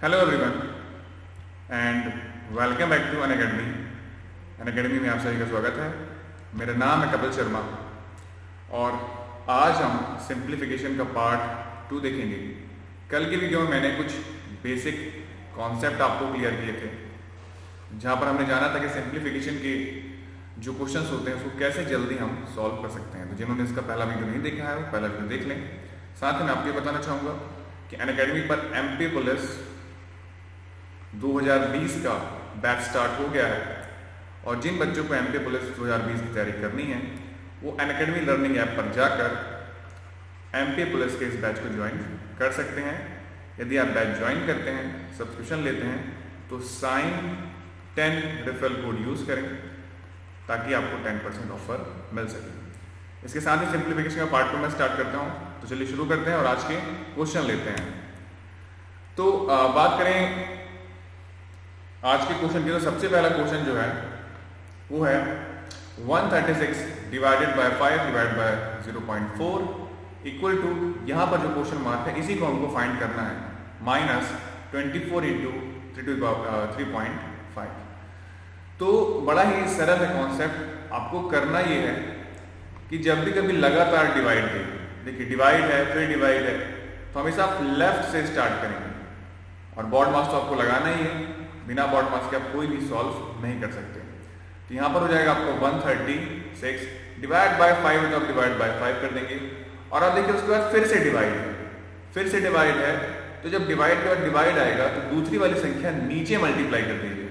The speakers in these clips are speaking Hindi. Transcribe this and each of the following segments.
Hello everyone and welcome back to Unacademy. Unacademy में आप सभी का स्वागत है। मेरा नाम है कपिल शर्मा और आज हम सिंप्लीफिकेशन का पार्ट 2 देखेंगे। कल की वीडियो में मैंने कुछ बेसिक कॉन्सेप्ट आपको क्लियर किए थे, जहाँ पर हमने जाना था कि सिंप्लीफिकेशन के जो क्वेश्चंस होते हैं उसको कैसे जल्दी हम सॉल्व कर सकते हैं। तो जिन्होंने इसका पहला वीडियो नहीं देखा है वो पहला वीडियो देख लें। साथ ही मैं आपको ये बताना चाहूँगा कि अनअकैडमी पर एमपी पुलिस 2020 का बैच स्टार्ट हो गया है और जिन बच्चों को एमपी पुलिस 2020 की तैयारी करनी है वो अनअकैडमी लर्निंग ऐप पर जाकर एमपी पुलिस के इस बैच को ज्वाइन कर सकते हैं। यदि आप बैच ज्वाइन करते हैं, सब्सक्रिप्शन लेते हैं, तो साइन 10 रेफरल कोड यूज़ करें ताकि आपको 10% ऑफर मिल सके। इसके साथ ही सिंप्लीफिकेशन का पार्ट 2 में स्टार्ट करता हूँ। तो चलिए शुरू करते हैं और आज के क्वेश्चन लेते हैं। तो बात करें आज के क्वेश्चन की, तो सबसे पहला क्वेश्चन जो है वो है 136 divided by 5 divide by 0.4 equal to, यहाँ पर जो क्वेश्चन मार्क है इसी को हमको फाइंड करना है, -24 इंटू 3.5। तो बड़ा ही सरल है कॉन्सेप्ट। आपको करना ये है कि जब भी कभी लगातार डिवाइड दे, देखिए डिवाइड है फिर डिवाइड है, तो हमेशा आप लेफ्ट से स्टार्ट करेंगे और बॉड मास तो आपको लगाना ही है। बिना बॉड मास के आप कोई भी सॉल्व नहीं कर सकते। तो यहाँ पर हो जाएगा आपको 136 डिवाइड बाय 5, तो आप डिवाइड बाय 5 कर देंगे और आप देखिए उसके बाद फिर से डिवाइड है, तो जब डिवाइड के बाद डिवाइड आएगा तो दूसरी वाली संख्या नीचे मल्टीप्लाई कर दीजिए,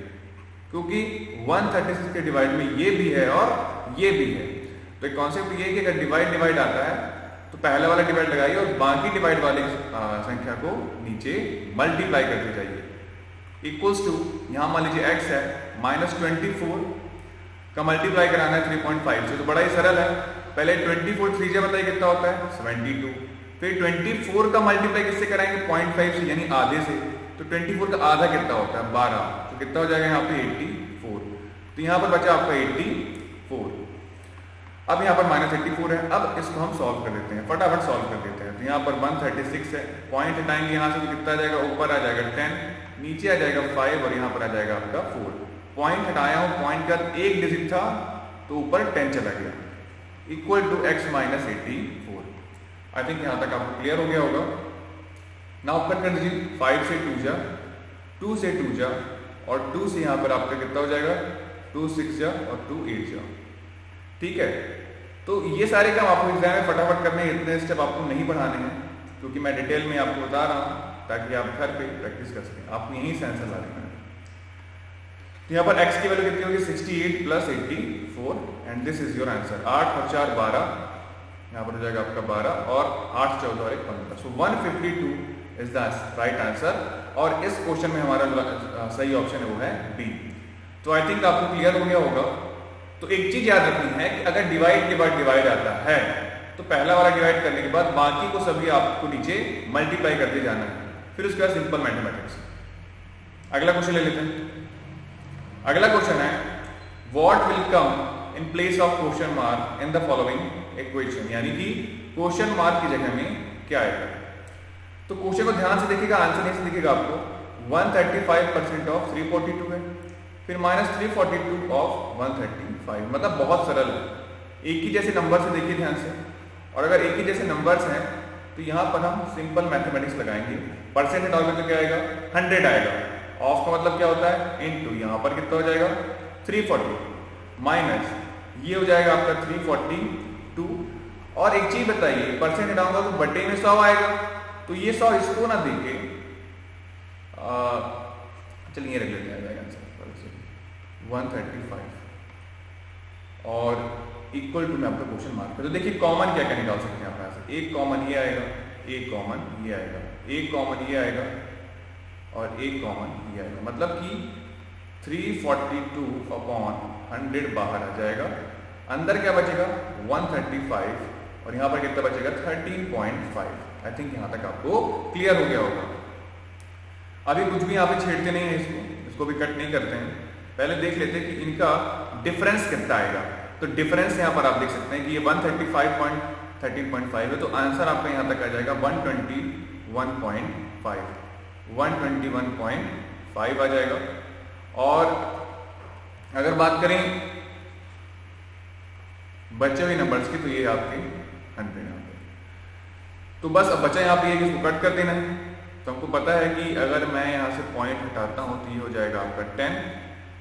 क्योंकि 136 के डिवाइड में ये भी है और ये भी है। तो एक कॉन्सेप्ट ये है कि अगर डिवाइड आता है तो पहला वाला डिवाइड लगाइए और बाकी डिवाइड वाली संख्या को नीचे मल्टीप्लाई करते जाइए। इक्वल्स टू, यहाँ मान लीजिए x है, -24 का मल्टीप्लाई कराना है 3.5 से। तो बड़ा ही सरल है। पहले 24 3 से बताइए कितना होता है 72, फिर 24 का मल्टीप्लाई किससे कराएंगे 0.5 से, यानी आधे से। तो 24 का आधा कितना होता है 12, तो कितना हो जाएगा यहाँ पे 84। तो यहाँ पर बचा आपका 84। अब यहाँ पर -84 है। अब इसको हम सॉल्व कर देते हैं, फटाफट सॉल्व कर देते हैं। तो यहाँ पर 136 है, पॉइंट हटाएंगे यहाँ से तो कितना आ जाएगा, ऊपर आ जाएगा 10, नीचे आ जाएगा 5 और यहाँ पर आ जाएगा आपका 4। पॉइंट हटाया हूँ, पॉइंट का एक डिजिट था तो ऊपर 10 चला गया, equal to x -84। I think यहाँ तक आपको क्लियर हो गया होगा। नाउ कट कर दीजिए, 5 से 2 जा, 2 से 2 जा और 2 से यहाँ पर आपका कितना हो जाएगा 2 6 जा और 2 8 जा। ठीक है, तो ये सारे काम आपको एग्जाम में फटाफट करने हैं। इतने स्टेप आपको नहीं बढ़ाने हैं क्योंकि मैं डिटेल में आपको बता रहा हूँ ताकि आप घर पे प्रैक्टिस कर सकें। आपको यहीं से आंसर ला देना है। तो यहाँ पर x की वैल्यू कितनी होगी 68 + 84 and this is your answer. 8 और 4 12, यहाँ पर हो जाएगा आपका 12 और 8 14 और 1 15। सो 152 इज द राइट आंसर और इस क्वेश्चन में हमारा सही ऑप्शन है वो है बी। तो आई थिंक आपको क्लियर हो गया होगा। तो एक चीज याद रखनी है कि अगर डिवाइड के बाद डिवाइड आता है तो पहला वाला डिवाइड करने के बाद बाकी को सभी आपको नीचे मल्टीप्लाई करते जाना है, फिर उसके बाद सिंपल मैथमेटिक्स। अगला क्वेश्चन ले लेते हैं। अगला क्वेश्चन है what will come in place of question mark in the following equation, यानी कि क्वेश्चन मार्क की जगह में क्या आएगा। तो क्वेश्चन को ध्यान से देखिएगा, आंसर नहीं से दिखेगा आपको। 135% ऑफ 342 है, फिर -342 ऑफ 135, मतलब बहुत सरल है। एक ही जैसे नंबर से देखिए ध्यान से, और अगर एक ही जैसे नंबर्स हैं तो यहाँ पर हम सिंपल मैथमेटिक्स लगाएंगे। परसेंट हटाओगे तो क्या आएगा 100 आएगा। ऑफ का मतलब क्या होता है इनटू, यहाँ पर कितना हो जाएगा 340 माइनस ये हो जाएगा आपका 342। और एक चीज बताइए, परसेंट हटाऊंगा तो बटे में 100 आएगा, तो ये 100 इसको ना देके चलिए रख लेते हैं, आंसर 135 और इक्वल टू में आपका क्वेश्चन मार्क है। तो देखिए कॉमन क्या क्या निकाल सकते हैं आप यहाँ से। एक कॉमन ये आएगा, एक कॉमन ये आएगा, एक कॉमन ये आएगा और एक कॉमन ये आएगा, मतलब कि 342/100 बाहर आ जाएगा। अंदर क्या बचेगा 135 और यहाँ पर कितना बचेगा 13.5। आई थिंक यहाँ तक आपको क्लियर हो गया होगा। अभी कुछ भी यहाँ पे छेड़ते नहीं है, इसको भी कट नहीं करते हैं। पहले देख लेते हैं कि इनका डिफरेंस कितना आएगा। तो डिफरेंस यहाँ पर आप देख सकते हैं कि ये 135.13.5 है, तो आंसर आपका यहाँ तक आ जाएगा 121.5। 121.5 आ जाएगा। और अगर बात करें बचे हुए नंबर्स की, तो ये आपके 100 यहाँ पे। तो बस अब बचा यहाँ पे ये कि इसको कट कर देना है। तो हमको पता है कि अगर मैं यहाँ से पॉइंट हटाता हूँ तो ये हो जाएगा आपका 10।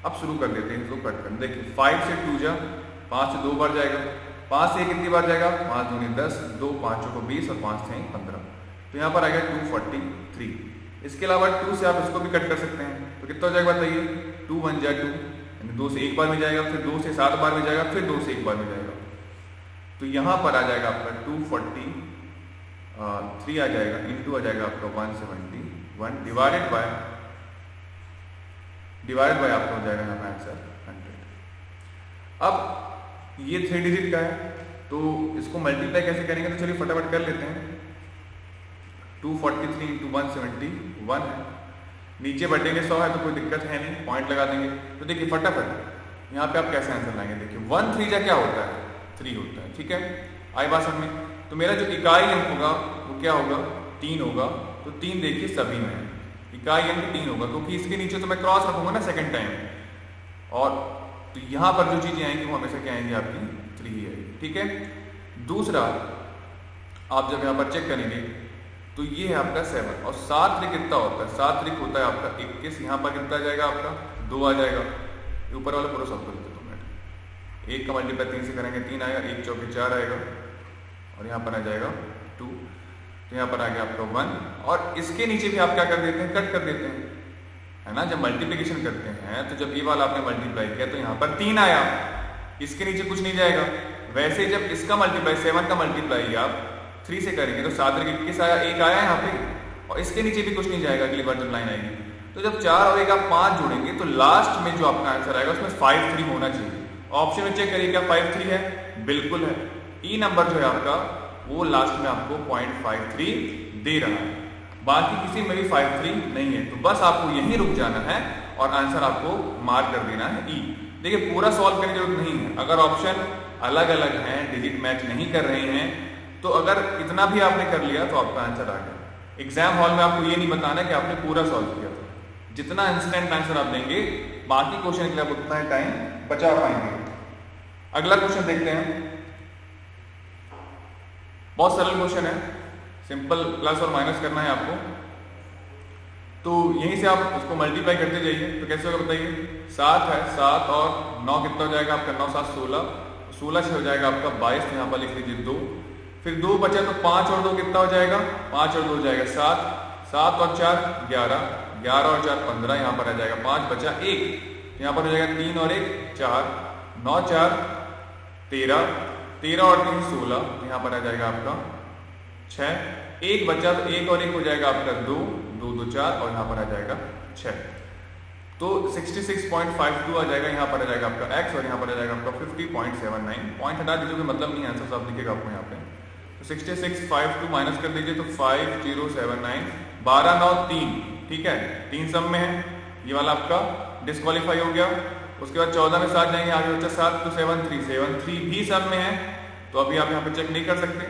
अब शुरू कर देते हैं इसको कट करना। देखिए 5 से 2 जा, 5 से 2 बार जाएगा, 5 से कितनी बार जाएगा, 5 दूनी 10, 2 5 को 20 और 5 से 15। तो यहाँ पर आ गया 243। इसके अलावा 2 से आप इसको भी कट कर सकते हैं। तो कितना हो जाएगा बताइए, 2 1 जा 2, यानी 2 से 1 बार में जाएगा, फिर 2 से 7 बार में जाएगा, फिर 2 से 1 बार में जाएगा। तो यहाँ पर आ जाएगा आपका 243 आ जाएगा, इंटू आ जाएगा आपका 171 डिवाइडेड बाय आपका हो जाएगा यहाँ पर आंसर 100। अब ये 3 डिजिट का है, तो इसको मल्टीप्लाई कैसे करेंगे, तो चलिए फटाफट कर लेते हैं। 243 इंटू 171 है, नीचे बढ़ेंगे 100 है तो कोई दिक्कत है नहीं, पॉइंट लगा देंगे। तो देखिए फटाफट यहाँ पे आप कैसे आंसर लाएंगे। देखिए 1 3 जा क्या होता है, 3 होता है, ठीक है, आई बात समझ में। तो मेरा जो इकाई अंक होगा वो क्या होगा, 3 होगा। तो 3 देखिए सभी में इकाई अंक 3 होगा, क्योंकि इसके नीचे तो मैं क्रॉस रखूंगा ना सेकंड टाइम। और तो यहाँ पर जो चीजें आएंगी वो हमेशा क्या आएंगी, आपकी 3 ही आएगी, ठीक है। दूसरा आप जब यहाँ पर चेक करेंगे तो ये है आपका 7, और 7 त्रिक कितना होता है, 7 त्रिक होता है आपका 21। यहाँ पर कितना जाएगा आपका 2 आ जाएगा, ऊपर वाला पूरा सब कर 1 का मल्टीप्लाई 3 से करेंगे 3 आएगा, 1 चौके 4 आएगा, और यहाँ पर आ जाएगा 2। तो यहाँ पर आ गया आपका 1, और इसके नीचे भी आप क्या कर देते हैं, कट कर देते हैं, है ना। जब मल्टीप्लिकेशन करते हैं तो जब ये वाला आपने मल्टीप्लाई किया तो यहाँ पर 3 आया, इसके नीचे कुछ नहीं जाएगा। वैसे जब इसका मल्टीप्लाई 7 का मल्टीप्लाई आप 3 से करेंगे तो 7 21 आया, 1 आया यहाँ पे, और इसके नीचे भी कुछ नहीं जाएगा अगली बार जब लाइन आएगी। तो जब 4 और 1 आप 5 जोड़ेंगे तो लास्ट में जो आपका आंसर आएगा उसमें 5 3 होना चाहिए। ऑप्शन में चेक करिए क्या 5 3 है, बिल्कुल है। ई नंबर जो है आपका वो लास्ट में आपको 0.53 दे रहा है, बाकी किसी में भी 53 नहीं है। तो बस आपको यहीं रुक जाना है और आंसर आपको मार्क कर देना है ई। देखिए पूरा सॉल्व करने की जरूरत नहीं है, अगर ऑप्शन अलग अलग हैं, डिजिट मैच नहीं कर रहे हैं, तो अगर इतना भी आपने कर लिया तो आपका आंसर आ गया। एग्जाम हॉल में आपको ये नहीं बताना कि आपने पूरा सॉल्व किया था, जितना इंस्टेंट आंसर आप देंगे बाकी क्वेश्चन के लिए आप उतना टाइम बचा पाएंगे। अगला क्वेश्चन देखते हैं, बहुत सरल क्वेश्चन है, सिंपल प्लस और माइनस करना है आपको। तो यहीं से आप उसको मल्टीप्लाई करते जाइए। तो कैसे होगा बताइए, 7 है, 7 और 9 कितना हो जाएगा आपका, 9 7 16, 16 से हो जाएगा आपका 22, यहाँ पर लिख लीजिए 2, फिर 2 बचा तो 5 और 2 कितना हो जाएगा, 5 और 2 हो जाएगा 7, 7 और 4 11, 11 और 4 15, यहाँ पर आ जाएगा 5 बचा 1, यहाँ पर हो जाएगा 3 और 1 4, 9 4 13, 13 और 3 16, यहाँ पर आ जाएगा आपका 6, 1 बचा तो 1 और 1 हो जाएगा आपका 2, 2 2 4, और यहाँ पर आ जाएगा 6। तो 66.52 आ जाएगा, यहाँ पर आ जाएगा आपका x, और यहाँ पर आ जाएगा आपका 50.79। पॉइंट हटा दीजिए, मतलब नहीं आंसर सब दिखेगा आपको यहाँ पे। तो 66.52 माइनस कर दीजिए तो 5079, 12 9 3, ठीक है, 3 सम में है, ये वाला आपका डिस्क्वालीफाई हो गया। उसके बाद 14 में 7 जाएंगे, आगे बच्चा 7 तो 73 भी सम में है, तो अभी आप यहाँ पे चेक नहीं कर सकते।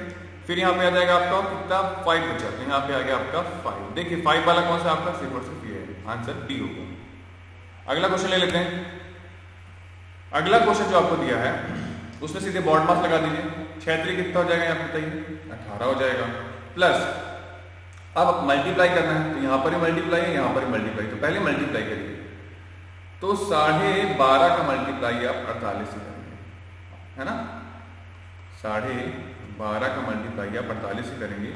फिर यहाँ पे आ जाएगा आपका कितना 5 बचा, तो यहाँ पे आ गया आपका 5। देखिए 5 वाला कौन सा आपका सिर्फ और सिर्फ ये है, आंसर डी होगा। अगला क्वेश्चन ले लेते हैं। अगला क्वेश्चन जो आपको दिया है उसमें सीधे बॉड मास लगा दीजिए। 6 3 कितना हो जाएगा यहाँ बताइए, 18 हो जाएगा, प्लस अब मल्टीप्लाई करना है, तो यहाँ पर ही मल्टीप्लाई है, यहाँ पर ही मल्टीप्लाई, तो पहले मल्टीप्लाई करिए। तो 12.5 का मल्टीप्लाई आप 48 से करेंगे, है ना, 12.5 का मल्टीप्लाई आप 48 से करेंगे।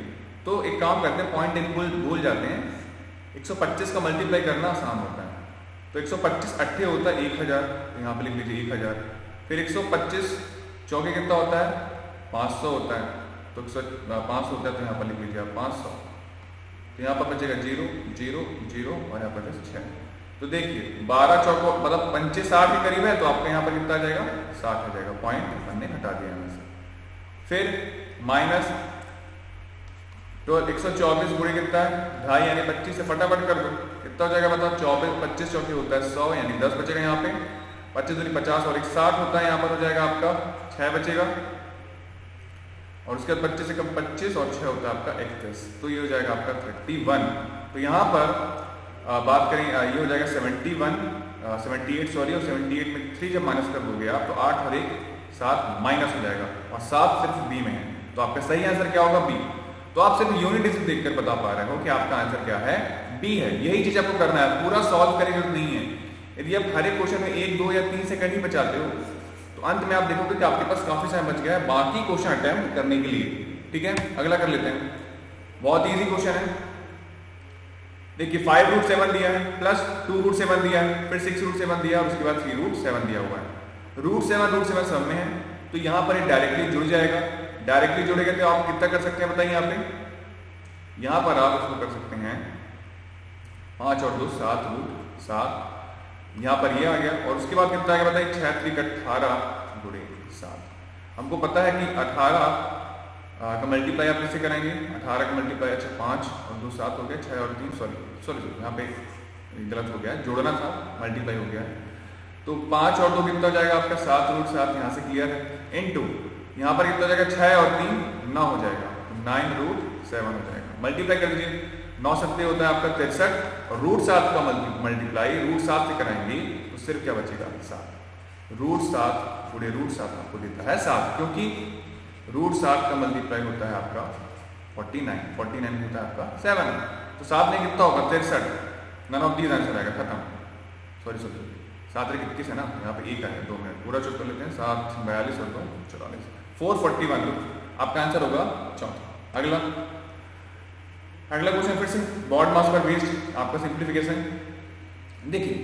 तो एक काम करते हैं, पॉइंट एक भूल जाते हैं, 125 का मल्टीप्लाई करना आसान होता है। तो 125 अट्ठे होता है 1000, तो यहाँ पे लिख लीजिए 1000। फिर 125 चौके कितना होता है 500 होता है, तो 500 होता है, तो यहाँ पर लिख लीजिए आप 500। तो यहाँ पर बचेगा 0 0 0 और यहाँ पर 6। तो देखिए 12 चौको मतलब 65 60 के करीब है, तो आपका यहाँ पर कितना आ जाएगा 60 आ जाएगा, पॉइंट हमने हटा दिया यहाँ से। फिर माइनस तो 124 गुणे कितना है 2.5 यानी 25 से फटाफट कर दो, कितना हो जाएगा बताओ 24 25 चौके होता है 100 यानी 10 बचेगा यहाँ पे, 25 दूनी 50 और 60 होता है, यहाँ पर हो जाएगा आपका 6 बचेगा, और उसके बाद 25 से कम 25 और 6 होता है आपका 31, तो ये हो जाएगा आपका 31। तो यहाँ पर बात करें ये हो जाएगा 78 सॉरी, और 78 में 3 जब माइनस कर दोगे आप तो 8 और 1 7 माइनस हो जाएगा, और 7 सिर्फ बी में है, तो आपका सही आंसर क्या होगा? बी। तो आप सिर्फ यूनिट डिजिट देखकर बता पा रहे हो कि आपका आंसर क्या है? बी है। यही चीज आपको करना है, पूरा सॉल्व करने की जरूरत नहीं है। यदि आप हर एक क्वेश्चन में 1 2 या 3 सेकंड ही बचाते हो तो अंत में आप देखोगे कि आपके पास काफी समय बच गया है बाकी क्वेश्चन अटेम्प्ट करने के लिए। ठीक है, अगला कर लेते हैं। बहुत इजी क्वेश्चन है। देखिए 5 रूट 7 दिया है, प्लस 2 रूट 7 दिया है, फिर 6 रूट 7 दिया और उसके बाद 3 रूट 7 दिया हुआ है। रूट 7 सब में है, तो यहाँ पर ये डायरेक्टली जुड़ जाएगा। डायरेक्टली जुड़ेगा तो आप कितना कर सकते हैं बताइए? यहाँ पे यहाँ पर आप उसको कर सकते हैं 5 और 2 7 रूट 7, यहाँ पर ये आ गया, और उसके बाद कितना आ गया बताइए? 6 3 18 गुणे 7। हमको पता है कि 18 का मल्टीप्लाई आप कैसे कराएंगे? 18 का मल्टीप्लाई, अच्छा 5 और 2 7 हो गया, 6 और 3 सॉरी यहाँ पे गलत हो गया, जोड़ना था, मल्टीप्लाई हो गया। तो 5 और 2 कितना हो जाएगा आपका? 7 रूट 7, यहाँ से क्लियर है। इनटू यहाँ पर कितना हो जाएगा? 6 और 3 9 हो जाएगा, तो 9 रूट 7 हो जाएगा। मल्टीप्लाई कर दीजिए, 9 सत्ते होता है आपका 63, और रूट 7 का मल्टीप्लाई रूट 7 से कराएंगे तो सिर्फ क्या बचेगा? 7। रूट 7 गुणे रूट 7 आपको देता है 7, क्योंकि रूट 7 का मल्टीप्लाई होता है आपका 49 होता है आपका 7, तो 7 में कितना होगा? 63। नन ऑफ दीज आंसर आएगा, खत्म। सॉरी 7 रे 21 है ना, यहाँ पे 1 आएगा। 2 मिनट पूरा चुप कर लेते हैं। 7 42 और 2 44, 441 आपका आंसर होगा चौथा। अगला क्वेश्चन फिर से बॉड मास पर बेस्ड आपका सिंप्लीफिकेशन। देखिए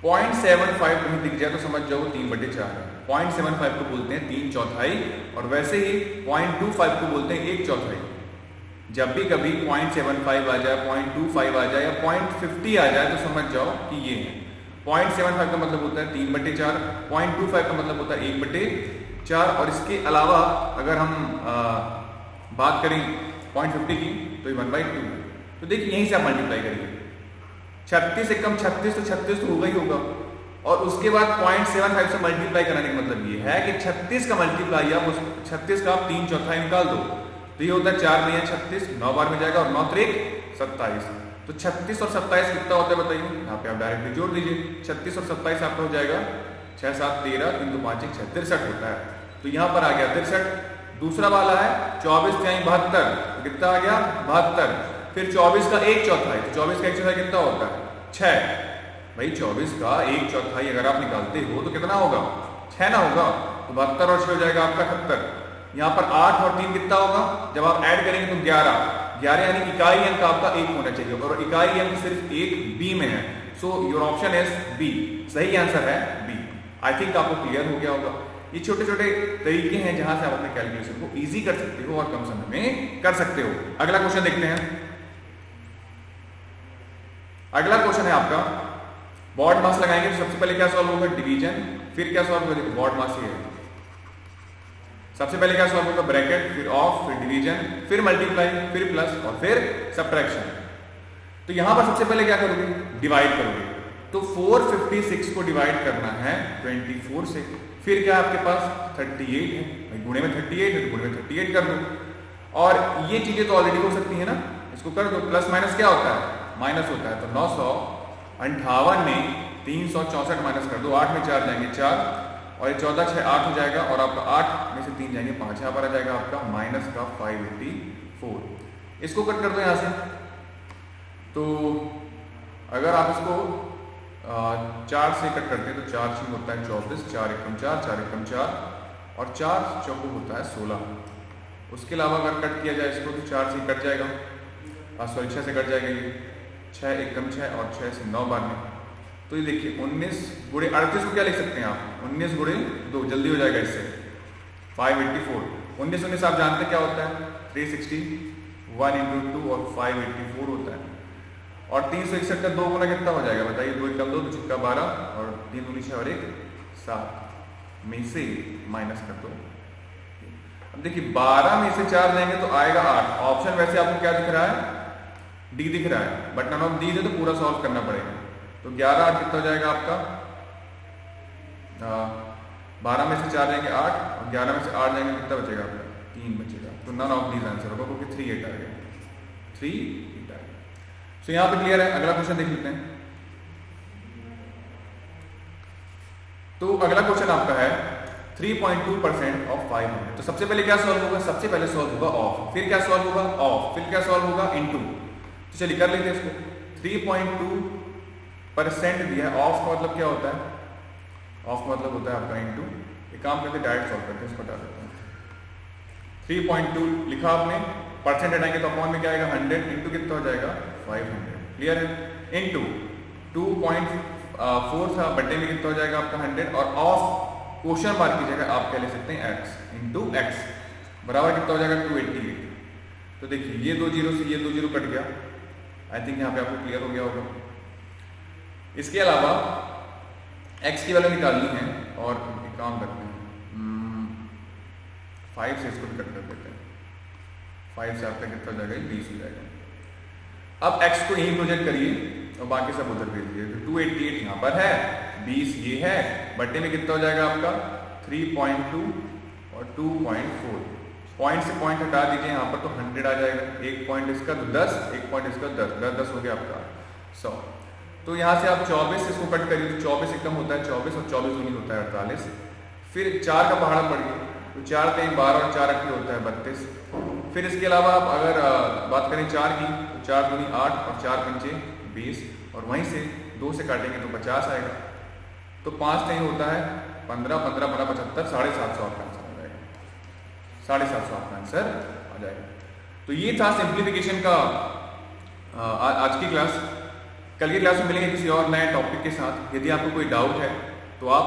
0.75 कहीं दिख जाए तो समझ जाओ 3/4 है। 0.75 को बोलते हैं 3/4, और वैसे ही 0.25 को बोलते हैं 1/4। जब भी कभी 0.75 आ जाए, 0.25 आ जाए या 0.50 आ जाए तो समझ जाओ कि ये है। 0.75 का मतलब होता है 3/4, 0.25 का मतलब होता है 1/4, और इसके अलावा अगर हम बात करें 0.50 की तो ये 1/2। तो देखिए यहीं से आप मल्टीप्लाई करिए, 36 एकम 36 तो 36 तो होगा ही होगा, और उसके बाद 0.75 से मल्टीप्लाई कराने का मतलब ये है कि 36 का मल्टीप्लाई आप 36 का आप 3/4 निकाल दो, तो ये होता है 4 में 36, 9 बार में जाएगा, और 9 3 27। तो 36 और 27 कितना होता है बताइए? यहाँ पे आप डायरेक्टली जोड़ दीजिए, 36 और 27 आपका हो जाएगा 6 7 13, 3 2 5 1 6 63 होता है। तो यहाँ पर आ गया 63। दूसरा वाला है 24 3 72, तो कितना आ गया? 72। फिर 24 का 1/4, तो 24 का 1/4 कितना होता है? 6। भाई 24 का 1/4 अगर आप निकालते हो तो कितना होगा? 6 ना होगा, तो 72 और 6 हो जाएगा आपका 71। यहाँ पर 8 और 3 कितना होगा? जब आप ऐड करेंगे तो 11 यानी इकाई अंक आपका 1 होना चाहिए, और इकाई अंक सिर्फ 1 बी में है। So your option is B, सही आंसर है बी। आई थिंक आपको क्लियर हो गया होगा। ये छोटे छोटे तरीके हैं जहां से आप अपने कैलकुलेशन को इजी कर सकते हो और कम समय में कर सकते हो। अगला क्वेश्चन देखते हैं। अगला क्वेश्चन है आपका बॉड मास लगाएंगे तो सबसे पहले क्या सॉल्व होगा? डिवीजन। फिर क्या सॉल्व होगा? देखो बॉड मास ही है, सबसे पहले क्या सॉल्व होगा? ब्रैकेट, फिर ऑफ, फिर डिवीजन, फिर मल्टीप्लाई, फिर प्लस और फिर सब्ट्रैक्शन। तो यहां पर सबसे पहले क्या करोगे? डिवाइड करोगे। तो 456 को डिवाइड करना है 24 से। फिर क्या आपके पास 38 है, भाई गुणे में 38 है तो गुणे में 38 कर दो। और ये चीजें तो ऑलरेडी हो सकती है ना, इसको कर दो। प्लस माइनस क्या होता है? माइनस होता है। तो 958 में 364 माइनस कर दो, 8 में 4 जाएंगे 4, और ये 14 6 8 हो जाएगा, और आपका 8 में से 3 जाएंगे 5, यहाँ पर आ जाएगा आपका माइनस का 584। इसको कट कर दो यहाँ से। तो अगर आप इसको 4 से कट करते हैं तो 4 6 होता है 24, 4 एकम 4, 4 एकम 4, और 4 चौको होता है 16। उसके अलावा अगर कट किया जाए इसको तो 4 से कट जाएगा, सॉरी 6 से कट जाएगा, ये 6 एकम 6 और 6 से 9 बार में। तो ये देखिए 19 गुणे 38 को क्या लिख सकते हैं आप? 19 गुणे 2, जल्दी हो जाएगा इससे 584। 19 19 आप जानते हैं क्या होता है? 361 × 2 और 584 होता है। और 361 का 2 गुना कितना हो जाएगा बताइए? 2 एकम 2, 2 छक्का 12, और 3 दूनी 6 और 1 7 में से माइनस कर दो। अब देखिए 12 में से 4 जाएंगे तो आएगा 8। ऑप्शन वैसे आपको क्या दिख रहा है? डी दिख रहा है, बट नन ऑफ दी है तो पूरा सॉल्व करना पड़ेगा। तो 11 8 कितना हो जाएगा आपका? 12 में से 4 जाएंगे 8, और 11 में से 8 जाएंगे कितना बचेगा आपका? 3 बचेगा। तो नन ऑफ दीज आंसर होगा, क्योंकि 3 8 आ गया, 3 8 आ गया। तो यहाँ पे क्लियर है। अगला क्वेश्चन देख लेते हैं। तो अगला क्वेश्चन आपका है 3.2% ऑफ 500। तो सबसे पहले क्या सॉल्व होगा? सबसे पहले सॉल्व होगा ऑफ, फिर क्या सॉल्व होगा? ऑफ, फिर क्या सॉल्व होगा? इनटू। तो चलिए कर लेते हैं इसको। 3.2% दिया है। ऑफ का मतलब क्या होता है? ऑफ का मतलब होता है आपका इनटू। एक काम करते डायरेक्ट सॉल्व करते हैं, इसको हटा देते हैं। 3.2 लिखा आपने, परसेंट हटाएंगे तो अपॉन में क्या आएगा? 100 इंटू कितना हो जाएगा? 500। क्लियर है? इनटू 2.4 था, बटे में कितना हो जाएगा आपका? 100। और ऑफ क्वेश्चन मार्क की जगह आप क्या ले सकते हैं? x इंटू एक्स बराबर कितना हो जाएगा? 288। तो देखिए ये 2 जीरो से ये 2 जीरो कट गया। आई थिंक यहाँ पे आपको क्लियर हो गया होगा। इसके अलावा x की वैल्यू निकालनी है और एक काम करते हैं, 5 से इसको भी कट कर देते हैं। 5 से आपका कितना हो जाएगा? 20 हो जाएगा। अब x को यहीं प्रोजेक्ट करिए और बाकी सब उधर भेज दिए। तो 288 यहाँ पर है, 20 ये है, बट्टे में कितना हो जाएगा आपका? 3.2 और 2.4। पॉइंट से पॉइंट हटा दीजिए यहाँ पर तो 100 आ जाएगा। एक पॉइंट इसका तो 10, एक पॉइंट इसका 10, 10 हो गया आपका 100। तो यहाँ से आप 24 से इसको कट करिए तो 24 से कम होता है 24 और 24 दूनी होता है 48। फिर 4 का पहाड़ा पड़िए तो 4 3 12 और 4 अट्ठी होता है 32। फिर इसके अलावा आप अगर बात करें 4 की तो 4 दूनी 8 और 4 पंचे 20 और वहीं से 2 से काटेंगे तो 50 आएगा। तो 5 नहीं होता है 15, 15 15 75, 750 आपका आंसर आ जाएगा। 750 आपका आंसर आ जाएगा। तो ये था सिंप्लीफिकेशन का आज की क्लास। कल की क्लास में मिलेंगे किसी और नए टॉपिक के साथ। यदि आपको कोई डाउट है तो आप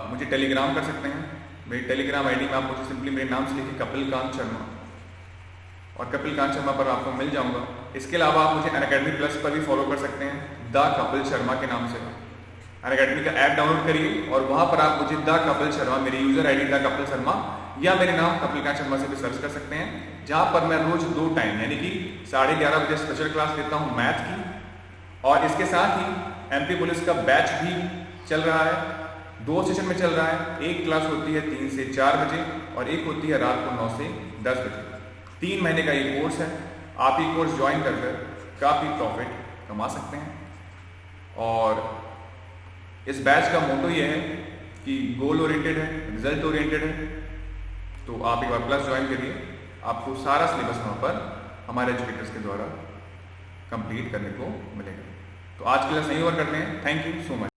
मुझे टेलीग्राम कर सकते हैं। मेरी टेलीग्राम आईडी में आप मुझे सिंपली मेरे नाम से लिखिए कपिल कांत शर्मा, और कपिल कांत शर्मा पर आपको मिल जाऊंगा। इसके अलावा आप मुझे अनअकैडमी प्लस पर भी फॉलो कर सकते हैं, द कपिल शर्मा के नाम से। अनअकैडमी का ऐप डाउनलोड करिए और वहां पर आप मुझे द कपिल शर्मा, मेरी user ID the Kapil Sharma या मेरे नाम कपिल कांत शर्मा से भी सर्च कर सकते हैं, जहां पर मैं रोज 2 टाइम यानी कि 11:30 बजे स्पेशल क्लास लेता हूं मैथ की, और इसके साथ ही एमपी पुलिस का बैच भी चल रहा है। 2 सेशन में चल रहा है। एक क्लास होती है 3 से 4 बजे और एक होती है रात को 9 से 10 बजे। 3 महीने का ये कोर्स है। आप ये कोर्स ज्वाइन कर काफ़ी प्रॉफिट कमा सकते हैं। और इस बैच का मोटो ये है कि गोल ओरिएंटेड है, रिजल्ट ओरिएंटेड है। तो आप एक बार क्लास ज्वाइन करिए, आपको सारा सिलेबस वहाँ पर हमारे एजुकेटर्स के द्वारा कंप्लीट करने को मिलेगा। तो आज की क्लास यहीं ओवर करते हैं। Thank you so much.